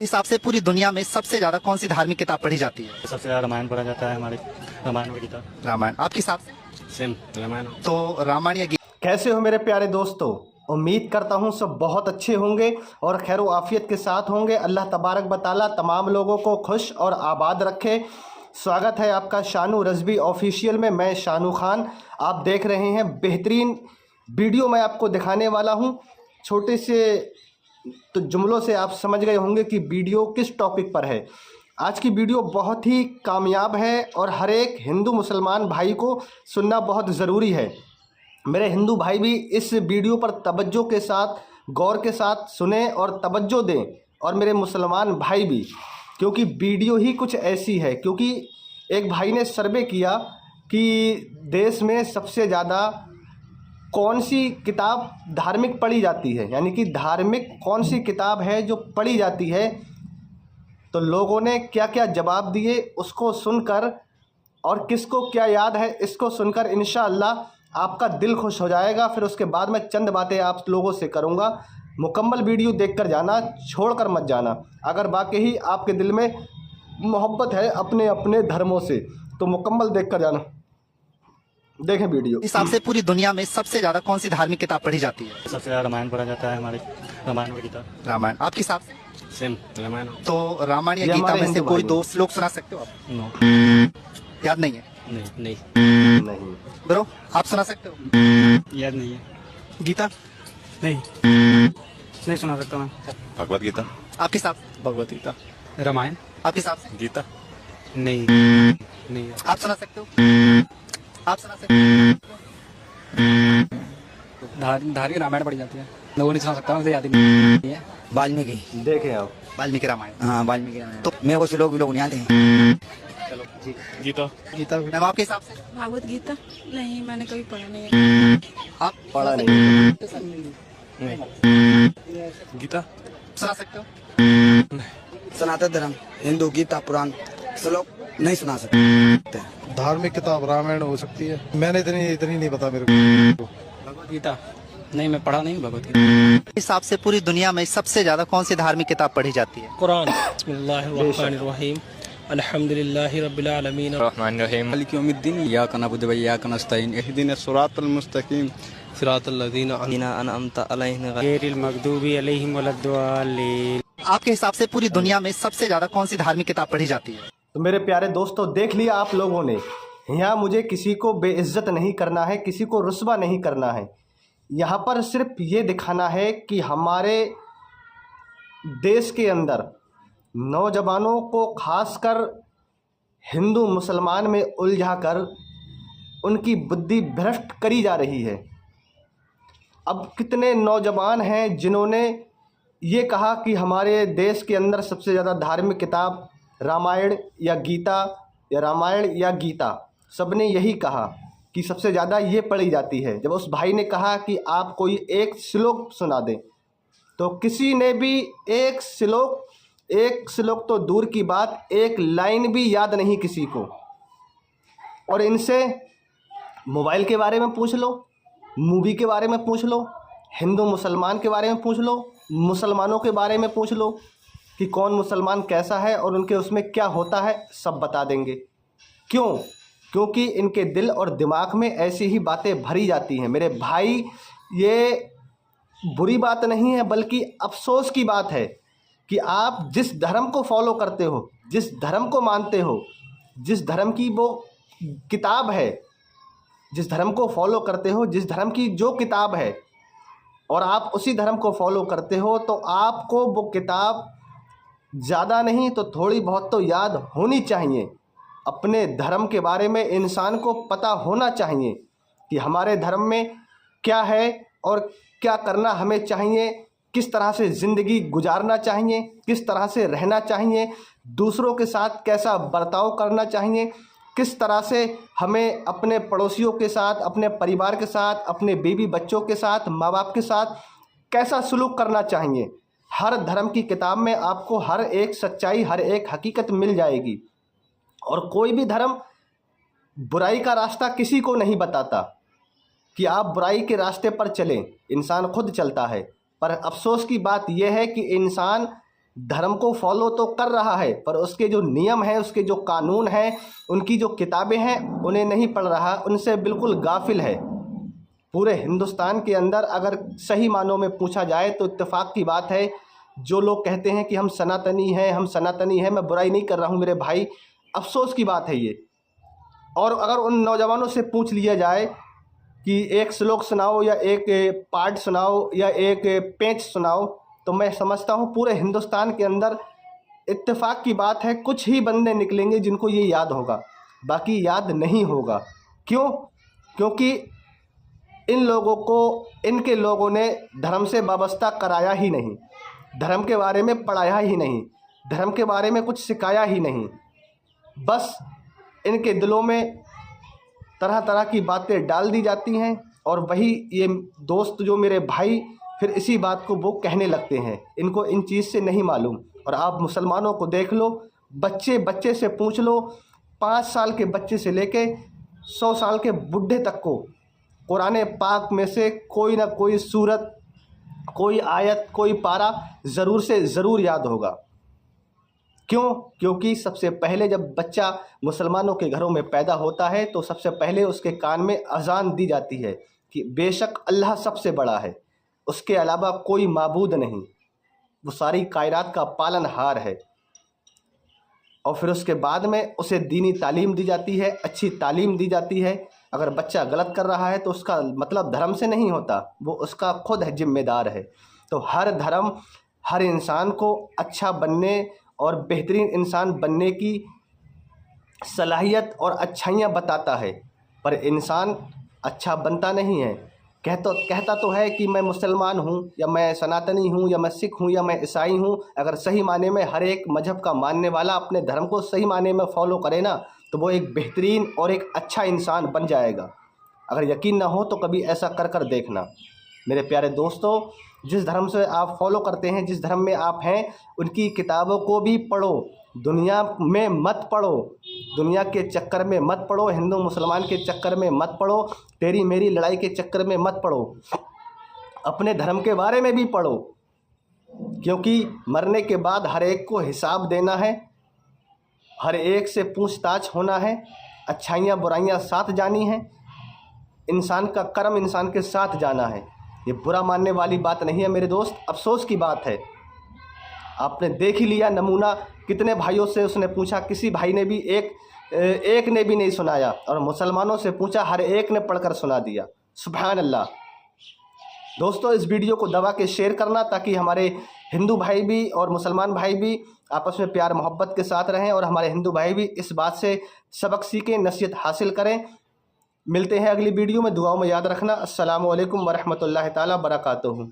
हिसाब से पूरी दुनिया में सबसे ज्यादा कौन सी धार्मिक किताब पढ़ी जाती है? सबसे ज्यादा रामायण पढ़ा जाता है हमारे, रामायण और गीता। रामायण। आपके हिसाब से? सेम रामायण। तो रामायण या गीता। कैसे हो मेरे प्यारे दोस्तों। उम्मीद करता हूँ सब बहुत अच्छे होंगे और खैर आफियत के साथ होंगे। अल्लाह तबारक व तआला तमाम लोगों को खुश और आबाद रखे। स्वागत है आपका शानू रज़वी ऑफिशियल में। मैं शानू खान, आप देख रहे हैं बेहतरीन वीडियो मैं आपको दिखाने वाला हूँ। छोटे से तो जुमलों से आप समझ गए होंगे कि वीडियो किस टॉपिक पर है। आज की वीडियो बहुत ही कामयाब है और हर एक हिंदू मुसलमान भाई को सुनना बहुत ज़रूरी है। मेरे हिंदू भाई भी इस वीडियो पर तवज्जो के साथ, गौर के साथ सुने और तवज्जो दें, और मेरे मुसलमान भाई भी, क्योंकि वीडियो ही कुछ ऐसी है। क्योंकि एक भाई ने सर्वे किया कि देश में सबसे ज़्यादा कौन सी किताब धार्मिक पढ़ी जाती है, यानी कि धार्मिक कौन सी किताब है जो पढ़ी जाती है। तो लोगों ने क्या क्या जवाब दिए उसको सुनकर, और किसको क्या याद है इसको सुनकर इंशाअल्लाह आपका दिल खुश हो जाएगा। फिर उसके बाद मैं चंद बातें आप लोगों से करूंगा। मुकम्मल वीडियो देखकर जाना, छोड़कर मत जाना। अगर वाकई ही आपके दिल में मोहब्बत है अपने अपने धर्मों से तो मुकम्मल देखकर जाना। देखें वीडियो। हिसाब से पूरी दुनिया में सबसे ज्यादा कौन सी धार्मिक किताब पढ़ी जाती है? सबसे ज्यादा रामायण पढ़ा जाता है हमारे, रामायण और गीता। रामायण। आपके हिसाब से? सेम रामायण। तो रामायण या ये गीता हमारे में से हिंदू कोई भाई दो श्लोक सुना सकते हो आप? नो, याद नहीं है? नहीं नहीं। ब्रो, आप सुना सकते हो? याद नहीं है। गीता? नहीं सुना सकता मैं। भगवत गीता। आपके हिसाब से? भगवत गीता। रामायण। आपके हिसाब से? गीता। नहीं। आप सुना सकते हो? आप सुना सकते हो? धार्मिक रामायण पढ़ी जाती है। लोगों नहीं सुना सकता, मुझे याद ही नहीं है। वाल्मीकि। देखें आप वाल्मीकि रामायण। हाँ वाल्मीकि रामायण। तो मेरे को लोग लोग नहीं आते हैं। चलो जी, गीता। गीता। मैम आपके हिसाब से? भागवत गीता। नहीं, मैंने कभी पढ़ा नहीं है। आप पढ़ा नहीं। गीता। सुना सकते हो? सनातन धर्म, हिंदू, गीता, पुराण श्लोक नहीं सुना सकते। धार्मिक किताब रामायण हो सकती है। मैंने इतनी नहीं पता मेरे को। भगवत गीता। नहीं, मैं पढ़ा नहीं भगवत गीता। हिसाब से पूरी दुनिया में सबसे ज्यादा कौन सी धार्मिक किताब पढ़ी जाती है? कुरान। बिस्मिल्लाहिर्रहमानिर्रहीम। अल्हम्दुलिल्लाहि रब्बिल आलमीन। रहमानिर्रहीम। मालिक यौमिद्दीन। इय्याका नअबुदु व इय्याका नस्तईन। इहदिनस सिरातल मुस्तकीम। सिरातल लज़ीना अनअमता अलैहिम गैरिल मग़दूबि अलैहिम वलद्दालिन। आपके हिसाब से पूरी दुनिया में सबसे ज्यादा कौन सी धार्मिक किताब पढ़ी जाती है? तो मेरे प्यारे दोस्तों, देख लिया आप लोगों ने। यहाँ मुझे किसी को बेइज्जत नहीं करना है, किसी को रुस्वा नहीं करना है। यहाँ पर सिर्फ ये दिखाना है कि हमारे देश के अंदर नौजवानों को खासकर हिंदू मुसलमान में उलझाकर उनकी बुद्धि भ्रष्ट करी जा रही है। अब कितने नौजवान हैं जिन्होंने ये कहा कि हमारे देश के अंदर सबसे ज़्यादा धार्मिक किताब रामायण या गीता, या रामायण या गीता, सबने यही कहा कि सबसे ज़्यादा ये पढ़ी जाती है। जब उस भाई ने कहा कि आप कोई एक श्लोक सुना दें, तो किसी ने भी एक श्लोक तो दूर की बात, एक लाइन भी याद नहीं किसी को। और इनसे मोबाइल के बारे में पूछ लो, मूवी के बारे में पूछ लो, हिंदू मुसलमान के बारे में पूछ लो, मुसलमानों के बारे में पूछ लो कि कौन मुसलमान कैसा है और उनके उसमें क्या होता है, सब बता देंगे। क्यों? क्योंकि इनके दिल और दिमाग में ऐसी ही बातें भरी जाती हैं। मेरे भाई, ये बुरी बात नहीं है बल्कि अफसोस की बात है कि आप जिस धर्म को फॉलो करते हो, जिस धर्म को मानते हो, जिस धर्म की वो किताब है, जिस धर्म को फॉलो करते हो, जिस धर्म की जो किताब है, और आप उसी धर्म को फॉलो करते हो, तो आपको वो किताब ज़्यादा नहीं तो थोड़ी बहुत तो याद होनी चाहिए। अपने धर्म के बारे में इंसान को पता होना चाहिए कि हमारे धर्म में क्या है और क्या करना हमें चाहिए, किस तरह से ज़िंदगी गुजारना चाहिए, किस तरह से रहना चाहिए, दूसरों के साथ कैसा बर्ताव करना चाहिए, किस तरह से हमें अपने पड़ोसियों के साथ, अपने परिवार के साथ, अपने बीवी बच्चों के साथ, माँ बाप के साथ कैसा सलूक करना चाहिए। हर धर्म की किताब में आपको हर एक सच्चाई, हर एक हकीकत मिल जाएगी। और कोई भी धर्म बुराई का रास्ता किसी को नहीं बताता कि आप बुराई के रास्ते पर चलें, इंसान खुद चलता है। पर अफसोस की बात यह है कि इंसान धर्म को फॉलो तो कर रहा है, पर उसके जो नियम हैं, उसके जो कानून हैं, उनकी जो किताबें हैं, उन्हें नहीं पढ़ रहा, उनसे बिल्कुल गाफिल है। पूरे हिंदुस्तान के अंदर अगर सही मानों में पूछा जाए तो इत्तेफाक की बात है, जो लोग कहते हैं कि हम सनातनी हैं, हम सनातनी हैं, मैं बुराई नहीं कर रहा हूँ मेरे भाई, अफसोस की बात है ये। और अगर उन नौजवानों से पूछ लिया जाए कि एक श्लोक सुनाओ या एक पाठ सुनाओ या एक पेंच सुनाओ, तो मैं समझता हूँ पूरे हिंदुस्तान के अंदर इत्तेफाक की बात है कुछ ही बंदे निकलेंगे जिनको ये याद होगा, बाकी याद नहीं होगा। क्यों? क्योंकि इन लोगों को, इनके लोगों ने धर्म से वाबस्ता कराया ही नहीं, धर्म के बारे में पढ़ाया ही नहीं, धर्म के बारे में कुछ सिखाया ही नहीं। बस इनके दिलों में तरह तरह की बातें डाल दी जाती हैं और वही ये दोस्त जो मेरे भाई फिर इसी बात को वो कहने लगते हैं। इनको इन चीज़ से नहीं मालूम। और आप मुसलमानों को देख लो, बच्चे से पूछ लो, 5 साल के बच्चे से लेके 100 साल के बुढ़े तक को कुरान पाक में से कोई ना कोई सूरत, कोई आयत, कोई पारा ज़रूर से ज़रूर याद होगा। क्यों? क्योंकि सबसे पहले जब बच्चा मुसलमानों के घरों में पैदा होता है तो सबसे पहले उसके कान में अजान दी जाती है कि बेशक अल्लाह सबसे बड़ा है, उसके अलावा कोई माबूद नहीं, वो सारी कायनात का पालनहार है। और फिर उसके बाद में उसे दीनी तालीम दी जाती है, अच्छी तालीम दी जाती है। अगर बच्चा गलत कर रहा है तो उसका मतलब धर्म से नहीं होता, वो उसका खुद है जिम्मेदार है। तो हर धर्म हर इंसान को अच्छा बनने और बेहतरीन इंसान बनने की सलाहियत और अच्छाइयाँ बताता है, पर इंसान अच्छा बनता नहीं है। कहता तो है कि मैं मुसलमान हूँ या मैं सनातनी हूँ या मैं सिख हूँ या मैं ईसाई हूँ। अगर सही माने में हर एक मजहब का मानने वाला अपने धर्म को सही माने में फॉलो करे ना, तो वो एक बेहतरीन और एक अच्छा इंसान बन जाएगा। अगर यकीन ना हो तो कभी ऐसा कर देखना। मेरे प्यारे दोस्तों, जिस धर्म से आप फॉलो करते हैं, जिस धर्म में आप हैं, उनकी किताबों को भी पढ़ो, दुनिया में मत पढ़ो, दुनिया के चक्कर में मत पढ़ो, हिंदू मुसलमान के चक्कर में मत पढ़ो, तेरी मेरी लड़ाई के चक्कर में मत पढ़ो, अपने धर्म के बारे में भी पढ़ो। क्योंकि मरने के बाद हर एक को हिसाब देना है, हर एक से पूछताछ होना है, अच्छाइयाँ बुराइयाँ साथ जानी हैं, इंसान का कर्म इंसान के साथ जाना है। ये बुरा मानने वाली बात नहीं है मेरे दोस्त, अफसोस की बात है। आपने देख ही लिया नमूना, कितने भाइयों से उसने पूछा, किसी भाई ने भी एक ने भी नहीं सुनाया, और मुसलमानों से पूछा, हर एक ने पढ़कर सुना दिया। सुभान अल्लाह। दोस्तों, इस वीडियो को दबा के शेयर करना ताकि हमारे हिंदू भाई भी और मुसलमान भाई भी आपस में प्यार मोहब्बत के साथ रहें और हमारे हिंदू भाई भी इस बात से सबक सीखें, नसीहत हासिल करें। मिलते हैं अगली वीडियो में, दुआओं में याद रखना। अस्सलामु अलैकुम वरहमतुल्लाहि ताला बरकातुहू।